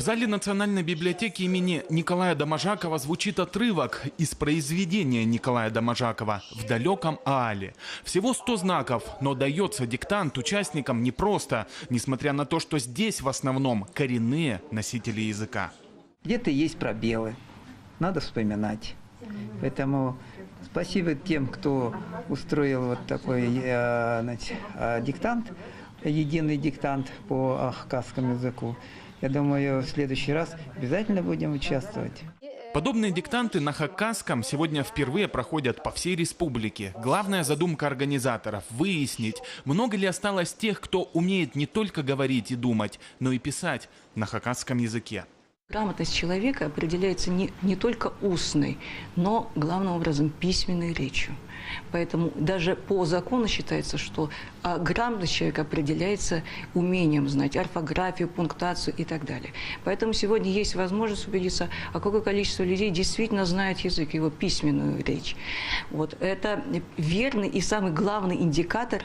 зале Национальной библиотеки имени Николая Доможакова звучит отрывок из произведения Николая Доможакова «В далеком Аале». Всего 100 знаков, но дается диктант участникам непросто, несмотря на то, что здесь в основном коренные носители языка. Где-то есть пробелы, надо вспоминать. Поэтому спасибо тем, кто устроил вот такой диктант, единый диктант по хакасскому языку. Я думаю, в следующий раз обязательно будем участвовать. Подобные диктанты на хакасском сегодня впервые проходят по всей республике. Главная задумка организаторов – выяснить, много ли осталось тех, кто умеет не только говорить и думать, но и писать на хакасском языке. Грамотность человека определяется не только устной, но главным образом письменной речью. Поэтому даже по закону считается, что грамотность человека определяется умением знать орфографию, пунктуацию и так далее. Поэтому сегодня есть возможность убедиться, какое количество людей действительно знает язык, его письменную речь. Вот. Это верный и самый главный индикатор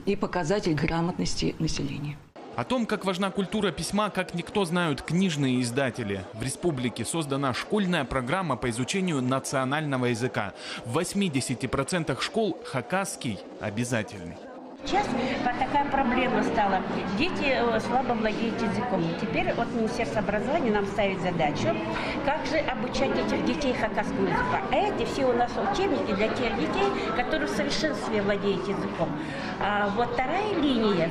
и показатель грамотности населения. О том, как важна культура письма, как никто знают книжные издатели. В республике создана школьная программа по изучению национального языка. В 80% школ хакасский обязательный. Сейчас такая проблема стала. Дети слабо владеют языком. Теперь вот Министерство образования нам ставит задачу, как же обучать этих детей хакасскому языку. А эти все у нас учебники для тех детей, которые в совершенстве владеют языком. А вот вторая линия,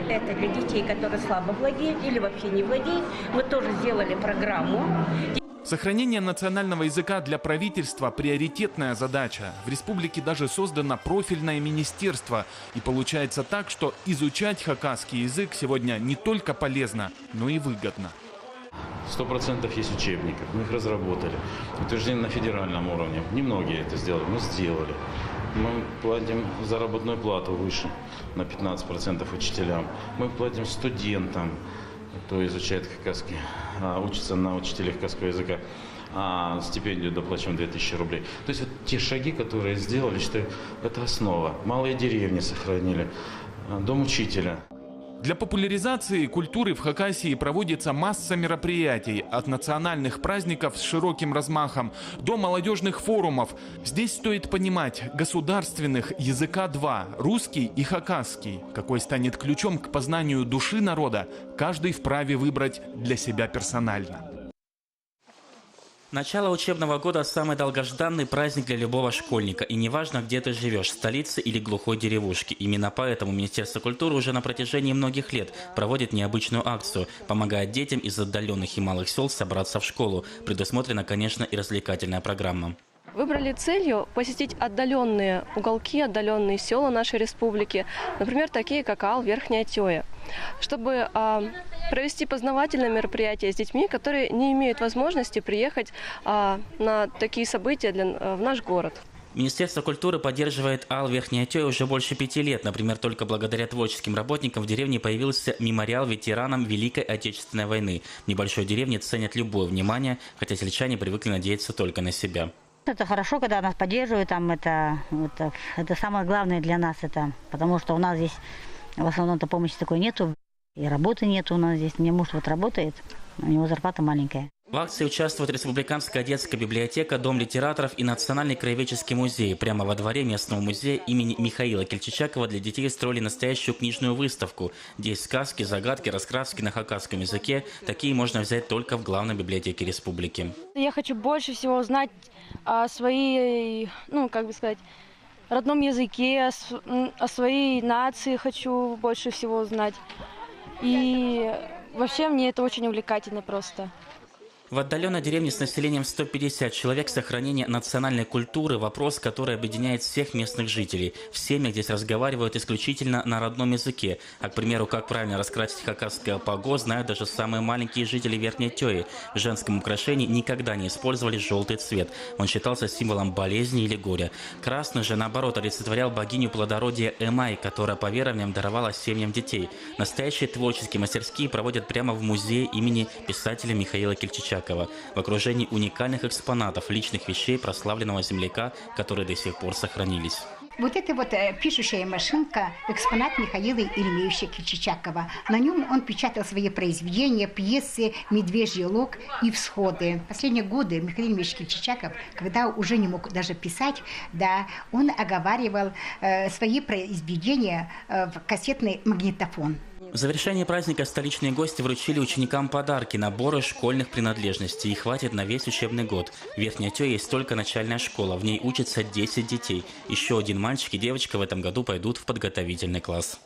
это для детей, которые слабо владеют или вообще не владеют. Мы тоже сделали программу. Сохранение национального языка для правительства – приоритетная задача. В республике даже создано профильное министерство. И получается так, что изучать хакасский язык сегодня не только полезно, но и выгодно. 100% есть учебников, мы их разработали. Утверждение на федеральном уровне. Немногие это сделали, но сделали. Мы платим заработную плату выше на 15% учителям. Мы платим студентам, кто изучает хакасский, учится на учителя хакасского языка, стипендию доплачиваем 2000 рублей. То есть вот те шаги, которые сделали, что это основа. Малые деревни сохранили, дом учителя. Для популяризации культуры в Хакасии проводится масса мероприятий, от национальных праздников с широким размахом до молодежных форумов. Здесь стоит понимать, государственных языка два – русский и хакасский. Какой станет ключом к познанию души народа, каждый вправе выбрать для себя персонально. Начало учебного года – самый долгожданный праздник для любого школьника. И неважно, где ты живешь – в столице или глухой деревушке. Именно поэтому Министерство культуры уже на протяжении многих лет проводит необычную акцию, помогает детям из отдаленных и малых сел собраться в школу. Предусмотрена, конечно, и развлекательная программа. Выбрали целью посетить отдаленные уголки, отдаленные села нашей республики, например, такие как Аал, Верхняя Тёя, чтобы провести познавательное мероприятие с детьми, которые не имеют возможности приехать на такие события в наш город. Министерство культуры поддерживает Аал Верхняя Тёя уже больше 5 лет. Например, только благодаря творческим работникам в деревне появился мемориал ветеранам Великой Отечественной войны. В небольшой деревне ценят любое внимание, хотя сельчане привыкли надеяться только на себя. Это хорошо, когда нас поддерживают, это самое главное для нас, потому что у нас здесь в основном-то помощи такой нету, и работы нету у нас здесь. Мне муж вот работает, у него зарплата маленькая. В акции участвуют Республиканская детская библиотека, Дом литераторов и Национальный краеведческий музей. Прямо во дворе местного музея имени Михаила Кельчичакова для детей строили настоящую книжную выставку. Здесь сказки, загадки, раскраски на хакасском языке. Такие можно взять только в главной библиотеке республики. Я хочу больше всего узнать о своей, родном языке, о своей нации хочу больше всего узнать. И вообще мне это очень увлекательно просто. В отдаленной деревне с населением 150 человек сохранение национальной культуры – вопрос, который объединяет всех местных жителей. В семьях здесь разговаривают исключительно на родном языке. А, к примеру, как правильно раскрасить хакасское паго, знают даже самые маленькие жители Верхней Тёи. В женском украшении никогда не использовали желтый цвет. Он считался символом болезни или горя. Красный же, наоборот, олицетворял богиню плодородия Эмай, которая по верованиям даровала семьям детей. Настоящие творческие мастерские проводят прямо в музее имени писателя Михаила Кельчичакова. В окружении уникальных экспонатов, личных вещей прославленного земляка, которые до сих пор сохранились. Вот эта вот пишущая машинка – экспонат Михаила Ильмеевича Чичакова. На нем он печатал свои произведения, пьесы «Медвежий лог» и «Всходы». Последние годы Михаил Ильмеевич Чичаков, когда уже не мог даже писать, да, он оговаривал свои произведения в кассетный магнитофон. В завершении праздника столичные гости вручили ученикам подарки, наборы школьных принадлежностей. И хватит на весь учебный год. В Верхней Оте есть только начальная школа. В ней учатся 10 детей. Еще один мальчик и девочка в этом году пойдут в подготовительный класс.